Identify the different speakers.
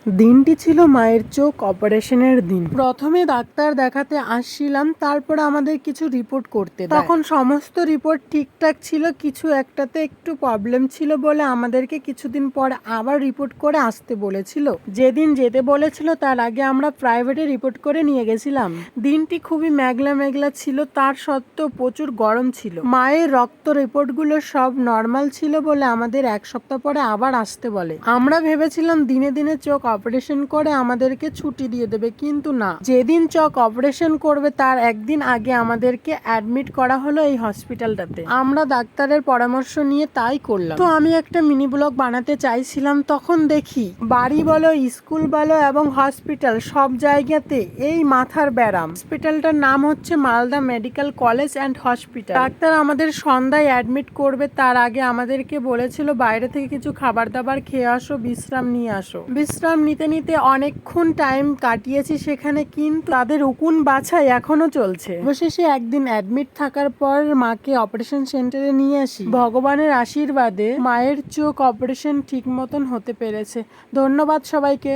Speaker 1: দিনটি ছিল মায়ের চোখ অপারেশনের দিন। প্রথমে ডাক্তার দেখাতে আসছিলাম, তারপরে আমাদের কিছু রিপোর্ট করতে দেয়। তখন সমস্ত রিপোর্ট ঠিকঠাক ছিল, কিছু একটাতে একটু প্রবলেম ছিল বলে আমাদেরকে কিছুদিন পর আবার রিপোর্ট করে আসতে বলেছিল। যেদিন যেতে বলেছিল তার আগে আমরা প্রাইভেটে রিপোর্ট করে নিয়ে গেছিলাম। দিনটি খুবই মেঘলা মেঘলা ছিল, তার সত্ত্বেও প্রচুর গরম ছিল। মায়ের রক্ত রিপোর্টগুলো সব নর্মাল ছিল বলে আমাদের এক সপ্তাহ পরে আবার আসতে বলে। আমরা ভেবেছিলাম দিনে দিনে চোখ অপারেশন করে আমাদেরকে ছুটি দিয়ে দেবে, কিন্তু না, যেদিন চোখ অপারেশন করবে তার একদিন আগে আমাদেরকে অ্যাডমিট করা হলো এই হসপিটালটাতে। আমরা ডাক্তারের পরামর্শ নিয়ে তাই করলাম। তো আমি একটা মিনি ব্লগ বানাতে চাইছিলাম, তখন দেখি বাড়ি বলো, স্কুল বলো এবং হসপিটাল সব জায়গাতে এই মাথার ব্যারাম। হসপিটালটার নাম হচ্ছে Malda medical college and hospital. Doctor আমাদের সন্ধ্যায় অ্যাডমিট করবে, তার আগে আমাদেরকে বলেছিল বাইরে থেকে কিছু খাবার দাবার খেয়ে আসো, বিশ্রাম নিয়ে আসো। বিশ্রাম নিতে নিতে অনেকক্ষণ টাইম কাটিয়েছি সেখানে, কিন্তু তাদের উকুন বাছাই এখনো চলছে। অবশেষে একদিন অ্যাডমিট থাকার পর মাকে অপারেশন সেন্টারে নিয়ে আসি। ভগবানের আশীর্বাদে মায়ের চোখ অপারেশন ঠিক মতন হতে পেরেছে। ধন্যবাদ সবাইকে।